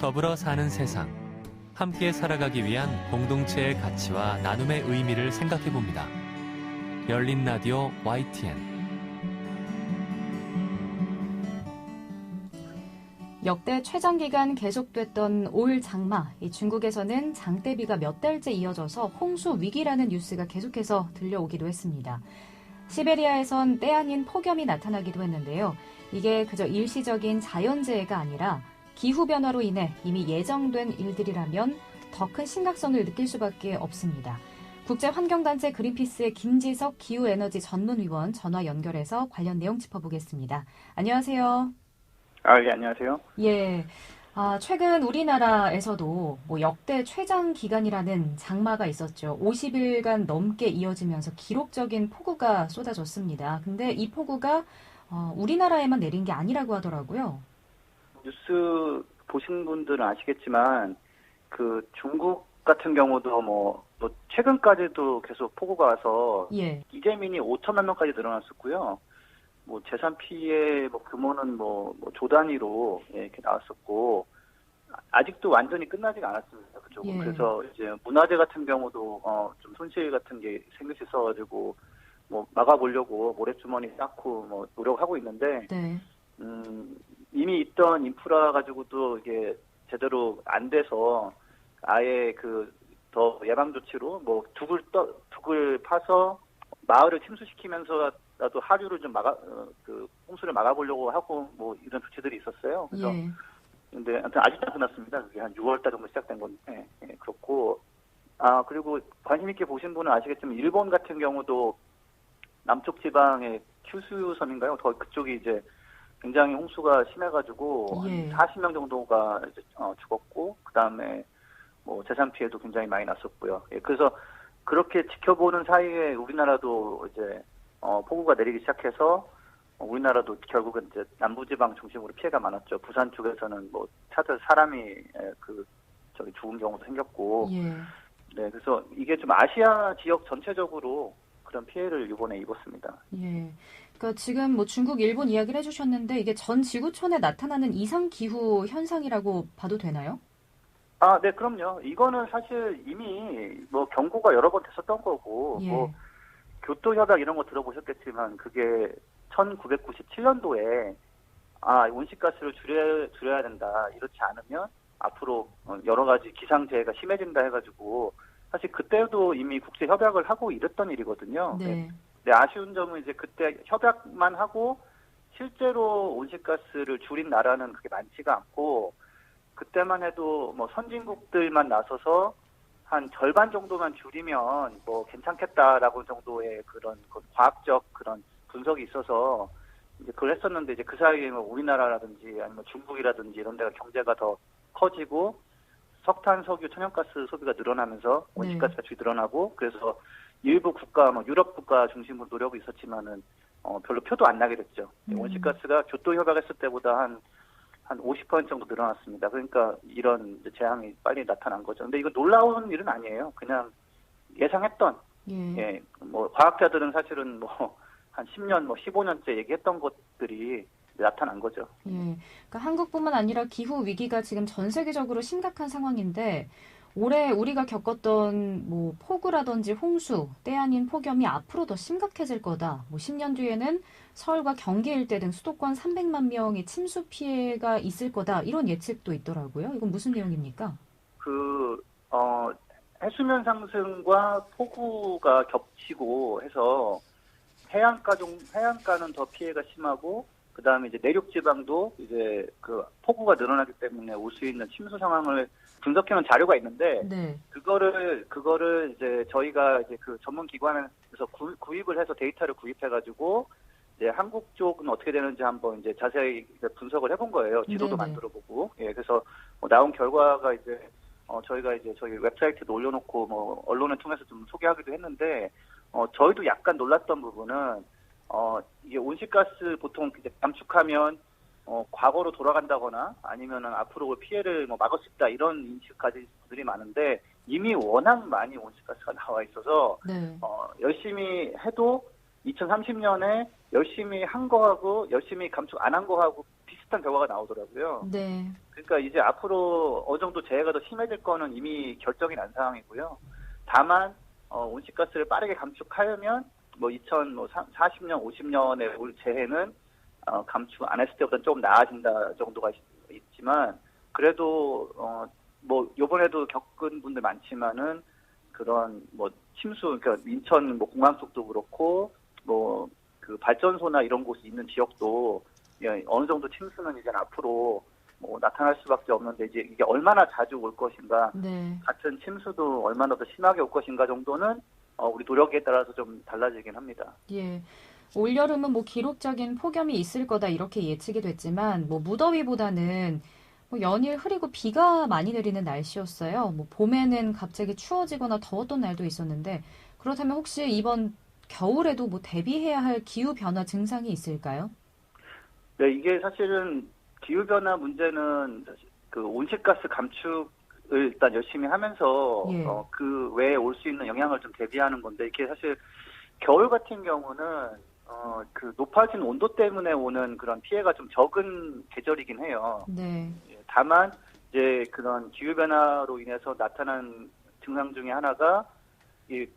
더불어 사는 세상. 함께 살아가기 위한 공동체의 가치와 나눔의 의미를 생각해봅니다. 열린 라디오 YTN. 역대 최장기간 계속됐던 올 장마, 중국에서는 장대비가 몇 달째 이어져서 홍수 위기라는 뉴스가 계속해서 들려오기도 했습니다. 시베리아에선 때 아닌 폭염이 나타나기도 했는데요. 이게 그저 일시적인 자연재해가 아니라 기후변화로 인해 이미 예정된 일들이라면 더 큰 심각성을 느낄 수밖에 없습니다. 국제환경단체 그린피스의 김지석 기후에너지 전문위원 전화 연결해서 관련 내용 짚어보겠습니다. 안녕하세요. 예, 안녕하세요. 예. 최근 우리나라에서도 역대 최장 기간이라는 장마가 있었죠. 50일간 넘게 이어지면서 기록적인 폭우가 쏟아졌습니다. 근데 이 폭우가 우리나라에만 내린 게 아니라고 하더라고요. 뉴스 보신 분들은 아시겠지만 그 중국 같은 경우도 최근까지도 계속 폭우가 와서 예. 이재민이 5천만 명까지 늘어났었고요. 재산 피해 규모는 조 단위로 이렇게 나왔었고 아직도 완전히 끝나지가 않았습니다. 그쪽은. 예. 그래서 이제 문화재 같은 경우도 좀 손실 같은 게 생길 수 있어가지고 막아보려고 모래주머니 쌓고 노력하고 있는데 네. 이미 있던 인프라 가지고도 이게 제대로 안 돼서 아예 더 예방 조치로 둑을 파서 마을을 침수시키면서라도 하류를 좀 홍수를 막아보려고 하고 이런 조치들이 있었어요. 그래서 예. 근데 아무튼 아직도 안 끝났습니다. 그게 한 6월달 정도 시작된 건데 그렇고 그리고 관심 있게 보신 분은 아시겠지만 일본 같은 경우도 남쪽 지방의 큐슈 섬인가요? 더 그쪽이 이제 굉장히 홍수가 심해가지고 예. 한 40명 정도가 이제 죽었고 그 다음에 재산 피해도 굉장히 많이 났었고요. 예, 그래서 그렇게 지켜보는 사이에 우리나라도 이제 폭우가 내리기 시작해서 우리나라도 결국은 이제 남부지방 중심으로 피해가 많았죠. 부산 쪽에서는 사람이 죽은 경우도 생겼고, 예. 네, 그래서 이게 좀 아시아 지역 전체적으로 그런 피해를 이번에 입었습니다. 예. 그러니까 지금 중국, 일본 이야기를 해주셨는데 이게 전 지구촌에 나타나는 이상 기후 현상이라고 봐도 되나요? 네, 그럼요. 이거는 사실 이미 경고가 여러 번 됐었던 거고, 예. 교토협약 이런 거 들어보셨겠지만 그게 1997년도에 온실가스를 줄여야 된다. 이렇지 않으면 앞으로 여러 가지 기상재해가 심해진다 해가지고 사실 그때도 이미 국제 협약을 하고 이랬던 일이거든요. 네. 근데 아쉬운 점은 이제 그때 협약만 하고 실제로 온실가스를 줄인 나라는 그렇게 많지가 않고 그때만 해도 선진국들만 나서서 한 절반 정도만 줄이면 괜찮겠다라고 정도의 그런 과학적 그런 분석이 있어서 이제 그걸 했었는데 이제 그 사이에 우리나라라든지 아니면 중국이라든지 이런 데가 경제가 더 커지고 석탄, 석유, 천연가스 소비가 늘어나면서 온실가스 배출이 늘어나고 그래서 일부 국가, 유럽 국가 중심으로 노력이 있었지만은 별로 표도 안 나게 됐죠. 온실가스가 교토 협약했을 때보다 한 50% 정도 늘어났습니다. 그러니까 이런 재앙이 빨리 나타난 거죠. 근데 이거 놀라운 일은 아니에요. 그냥 예상했던. 예. 과학자들은 사실은 한 10년, 15년째 얘기했던 것들이 나타난 거죠. 예. 그러니까 한국뿐만 아니라 기후 위기가 지금 전 세계적으로 심각한 상황인데 올해 우리가 겪었던 폭우라든지 홍수, 때 아닌 폭염이 앞으로 더 심각해질 거다. 10년 뒤에는 서울과 경기 일대 등 수도권 300만 명의 침수 피해가 있을 거다. 이런 예측도 있더라고요. 이건 무슨 내용입니까? 해수면 상승과 폭우가 겹치고 해서 해안가는 더 피해가 심하고 그다음에 이제 내륙 지방도 이제 폭우가 늘어나기 때문에 올 수 있는 침수 상황을 분석해놓은 자료가 있는데 네. 그거를 이제 저희가 이제 그 전문 기관에서 구입을 해서 데이터를 구입해가지고 이제 한국 쪽은 어떻게 되는지 한번 이제 자세히 분석을 해본 거예요. 지도도 네네. 만들어보고. 예, 그래서 나온 결과가 이제 저희가 이제 저희 웹사이트도 올려놓고 언론을 통해서 좀 소개하기도 했는데 저희도 약간 놀랐던 부분은 이게 온실가스 보통 이제 감축하면 과거로 돌아간다거나 아니면은 앞으로 올 피해를 막을 수 있다 이런 인식까지 분들이 많은데 이미 워낙 많이 온실가스가 나와 있어서 네. 열심히 해도 2030년에 열심히 한 거하고 열심히 감축 안 한 거하고 비슷한 결과가 나오더라고요. 네. 그러니까 이제 앞으로 어느 정도 재해가 더 심해질 거는 이미 결정이 난 상황이고요. 다만 온실가스를 빠르게 감축하려면 뭐 2040년, 50년에 올 재해는 감축 안 했을 때보다 조금 나아진다 정도가 있지만 그래도 뭐 요번에도 겪은 분들 많지만은 그런 뭐 침수, 그러니까 인천 뭐 공항 쪽도 그렇고 뭐 그 발전소나 이런 곳이 있는 지역도 어느 정도 침수는 이제 앞으로 뭐 나타날 수밖에 없는데 이제 이게 얼마나 자주 올 것인가, 네. 같은 침수도 얼마나 더 심하게 올 것인가 정도는 우리 노력에 따라서 좀 달라지긴 합니다. 예. 올여름은 뭐 기록적인 폭염이 있을 거다 이렇게 예측이 됐지만 뭐 무더위보다는 뭐 연일 흐리고 비가 많이 내리는 날씨였어요. 뭐 봄에는 갑자기 추워지거나 더웠던 날도 있었는데 그렇다면 혹시 이번 겨울에도 뭐 대비해야 할 기후 변화 증상이 있을까요? 네, 이게 사실은 기후 변화 문제는 그 온실가스 감축을 일단 열심히 하면서 예. 그 외에 올 수 있는 영향을 좀 대비하는 건데 이게 사실 겨울 같은 경우는 그 높아진 온도 때문에 오는 그런 피해가 좀 적은 계절이긴 해요. 네. 다만 이제 그런 기후 변화로 인해서 나타난 증상 중에 하나가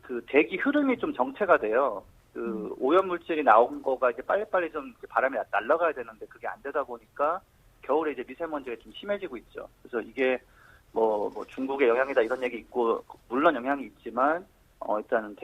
그 대기 흐름이 좀 정체가 돼요. 그 오염 물질이 나온 거가 이제 빨리빨리 좀 바람에 날아가야 되는데 그게 안 되다 보니까 겨울에 이제 미세먼지가 좀 심해지고 있죠. 그래서 이게 뭐 중국의 영향이다 이런 얘기 있고 물론 영향이 있지만 일단은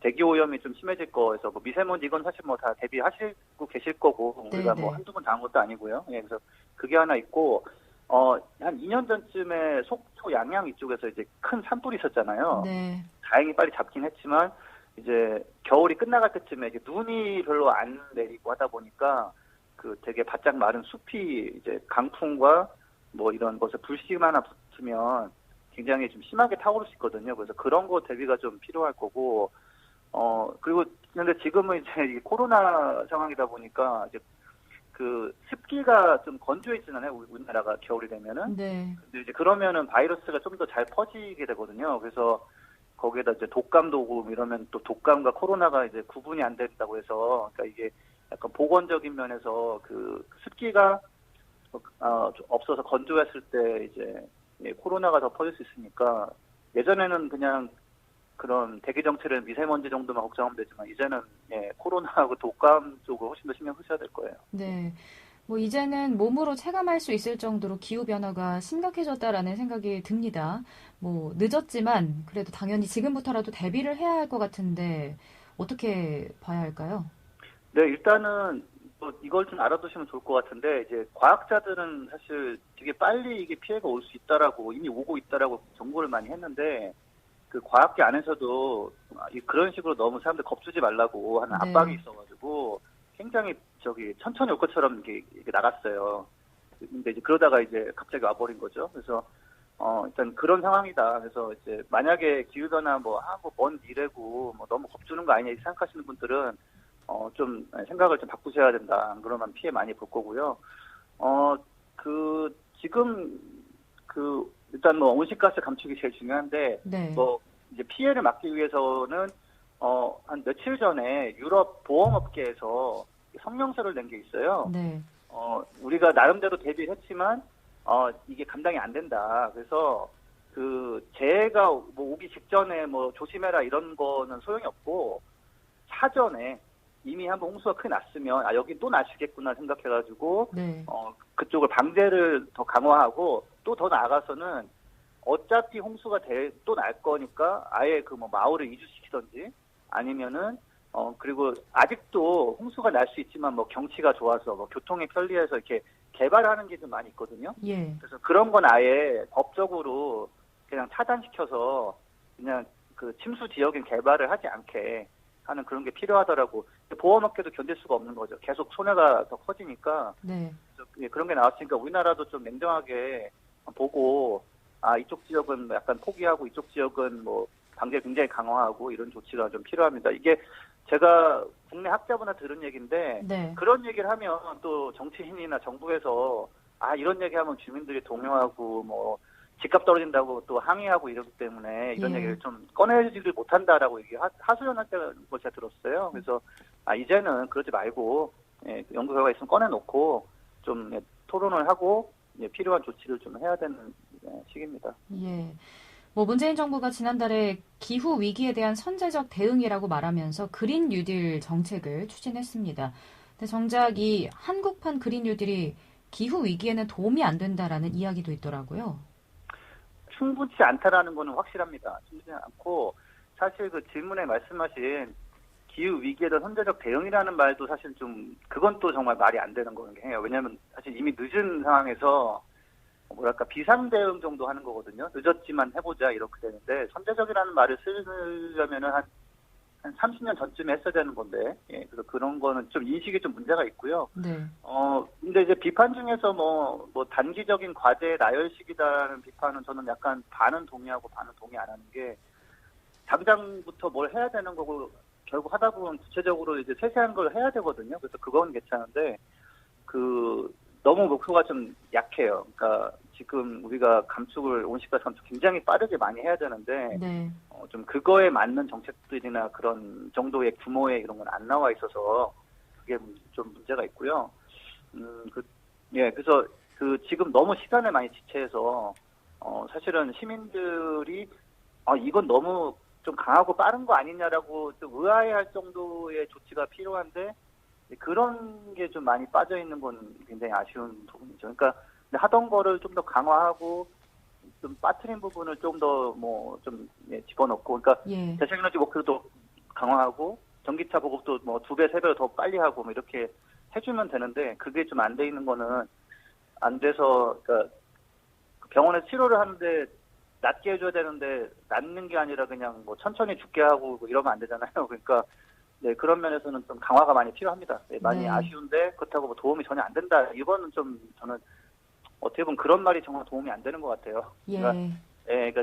대기 오염이 좀 심해질 거에서 뭐 미세먼지 이건 사실 뭐 다 대비하시고 계실 거고 우리가 네, 뭐 네. 한두 번 당한 것도 아니고요. 예, 그래서 그게 하나 있고 한 2년 전쯤에 속초 양양 이쪽에서 이제 큰 산불이 있었잖아요. 네. 다행히 빨리 잡긴 했지만 이제 겨울이 끝나갈 때쯤에 이제 눈이 별로 안 내리고 하다 보니까 그 되게 바짝 마른 숲이 이제 강풍과 뭐 이런 것에 불씨만 하나 붙으면 굉장히 좀 심하게 타오를 수 있거든요. 그래서 그런 거 대비가 좀 필요할 거고 그리고 근데 지금은 이제 이 코로나 상황이다 보니까 이제 그 습기가 좀 건조해지잖아요. 우리나라가 겨울이 되면은. 네. 근데 이제 그러면은 바이러스가 좀 더 잘 퍼지게 되거든요. 그래서 거기에다 이제 독감도 오고 이러면 또 독감과 코로나가 이제 구분이 안 된다고 해서 그러니까 이게 약간 보건적인 면에서 그 습기가 좀 없어서 건조했을 때 이제 코로나가 더 퍼질 수 있으니까 예전에는 그냥 그런 대기 정체는 미세먼지 정도만 걱정하면 되지만 이제는 코로나하고 독감 쪽을 훨씬 더 신경 쓰셔야 될 거예요. 네. 뭐 이제는 몸으로 체감할 수 있을 정도로 기후 변화가 심각해졌다라는 생각이 듭니다. 뭐 늦었지만 그래도 당연히 지금부터라도 대비를 해야 할 것 같은데 어떻게 봐야 할까요? 네, 일단은 뭐 이걸 좀 알아두시면 좋을 것 같은데 이제 과학자들은 사실 되게 빨리 이게 피해가 올 수 있다라고 이미 오고 있다라고 경고를 많이 했는데 그 과학계 안에서도 그런 식으로 너무 사람들 겁주지 말라고 하는 네. 압박이 있어가지고 굉장히 천천히 올 것처럼 이렇게 나갔어요. 근데 이제 그러다가 이제 갑자기 와버린 거죠. 그래서 일단 그런 상황이다. 그래서 이제 만약에 기후변화 먼 미래고 너무 겁주는 거 아니냐 생각하시는 분들은 좀 생각을 좀 바꾸셔야 된다. 안 그러면 피해 많이 볼 거고요. 지금 일단 온실가스 감축이 제일 중요한데 네. 이제 피해를 막기 위해서는 한 며칠 전에 유럽 보험업계에서 성명서를 낸 게 있어요. 네. 우리가 나름대로 대비를 했지만 이게 감당이 안 된다. 그래서 그 재해가 오기 직전에 조심해라 이런 거는 소용이 없고 사전에 이미 한번 홍수가 크게 났으면 여기 또 나시겠구나 생각해가지고 네. 그쪽을 방제를 더 강화하고 또 더 나아가서는 어차피 홍수가 또 날 거니까 아예 마을을 이주시키던지 아니면은 그리고 아직도 홍수가 날 수 있지만 경치가 좋아서 교통이 편리해서 이렇게 개발하는 게 좀 많이 있거든요. 예. 그래서 그런 건 아예 법적으로 그냥 차단시켜서 그냥 그 침수 지역인 개발을 하지 않게 하는 그런 게 필요하더라고. 보험업계도 견딜 수가 없는 거죠. 계속 손해가 더 커지니까. 네. 그래서 그런 게 나왔으니까 우리나라도 좀 냉정하게 보고 이쪽 지역은 약간 포기하고 이쪽 지역은 방제 굉장히 강화하고 이런 조치가 좀 필요합니다. 이게 제가 국내 학자분한테 들은 얘기인데 네. 그런 얘기를 하면 또 정치인이나 정부에서 이런 얘기하면 주민들이 동요하고 집값 떨어진다고 또 항의하고 이러기 때문에 이런 예. 얘기를 좀 꺼내지를 못한다라고 하소연할 걸 제가 들었어요. 그래서 이제는 그러지 말고 연구 결과 있으면 꺼내놓고 좀 토론을 하고 필요한 조치를 좀 해야 되는 시기입니다. 예. 뭐 문재인 정부가 지난달에 기후 위기에 대한 선제적 대응이라고 말하면서 그린 뉴딜 정책을 추진했습니다. 근데 정작 이 한국판 그린 뉴딜이 기후 위기에는 도움이 안 된다라는 이야기도 있더라고요. 충분치 않다라는 거는 확실합니다. 충분치 않고 사실 그 질문에 말씀하신 기후 위기에 대한 선제적 대응이라는 말도 사실 좀 그건 또 정말 말이 안 되는 거긴 해요. 왜냐하면 사실 이미 늦은 상황에서 뭐랄까 비상 대응 정도 하는 거거든요. 늦었지만 해보자 이렇게 되는데 선제적이라는 말을 쓰려면은 한 30년 전쯤에 했어야 되는 건데, 그래서 그런 거는 좀 인식이 좀 문제가 있고요. 네. 근데 이제 비판 중에서 뭐 단기적인 과제 나열식이다라는 비판은 저는 약간 반은 동의하고 반은 동의 안 하는 게 당장부터 뭘 해야 되는 거고 결국 하다 보면 구체적으로 이제 세세한 걸 해야 되거든요. 그래서 그건 괜찮은데 너무 목표가 좀 약해요. 그러니까 지금 우리가 온실가스 감축 굉장히 빠르게 많이 해야 되는데 네. 좀 그거에 맞는 정책들이나 그런 정도의 규모의 이런 건 안 나와 있어서 그게 좀 문제가 있고요. 그래서 지금 너무 시간을 많이 지체해서 사실은 시민들이 이건 너무 좀 강하고 빠른 거 아니냐라고 좀 의아해할 정도의 조치가 필요한데 그런 게 좀 많이 빠져 있는 건 굉장히 아쉬운 부분이죠. 그러니까 하던 거를 좀 더 강화하고 좀 빠뜨린 부분을 좀 더 집어넣고, 그러니까 예. 재생에너지 목표도 강화하고 전기차 보급도 뭐 2배, 3배 더 빨리 하고 뭐 이렇게 해주면 되는데 그게 좀 안 돼 있는 거는 안 돼서 그러니까 병원에 치료를 하는데 낫게 해줘야 되는데 낫는 게 아니라 그냥 뭐 천천히 죽게 하고 뭐 이러면 안 되잖아요. 그러니까 그런 면에서는 좀 강화가 많이 필요합니다. 많이 네. 아쉬운데 그렇다고 뭐 도움이 전혀 안 된다. 이거는 좀 저는 어떻게 보면 그런 말이 정말 도움이 안 되는 것 같아요. 예. 그러니까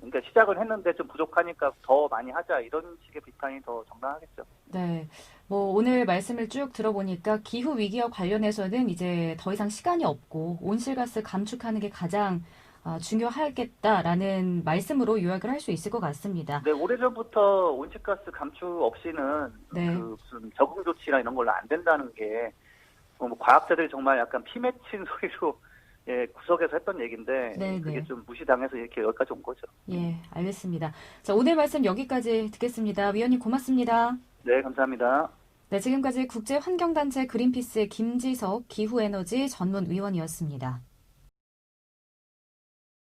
그러니까 시작을 했는데 좀 부족하니까 더 많이 하자 이런 식의 비판이 더 정당하겠죠. 네. 뭐 오늘 말씀을 쭉 들어보니까 기후 위기와 관련해서는 이제 더 이상 시간이 없고 온실가스 감축하는 게 가장 중요하겠다라는 말씀으로 요약을 할 수 있을 것 같습니다. 네, 오래전부터 온실가스 감축 없이는 네. 무슨 적응 조치나 이런 걸로 안 된다는 게 뭐 과학자들이 정말 약간 피 맺힌 소리로 구석에서 했던 얘기인데 네, 그게 네. 좀 무시당해서 이렇게 여기까지 온 거죠. 예, 알겠습니다. 자, 오늘 말씀 여기까지 듣겠습니다. 위원님 고맙습니다. 네, 감사합니다. 네, 지금까지 국제환경단체 그린피스의 김지석 기후에너지 전문위원이었습니다.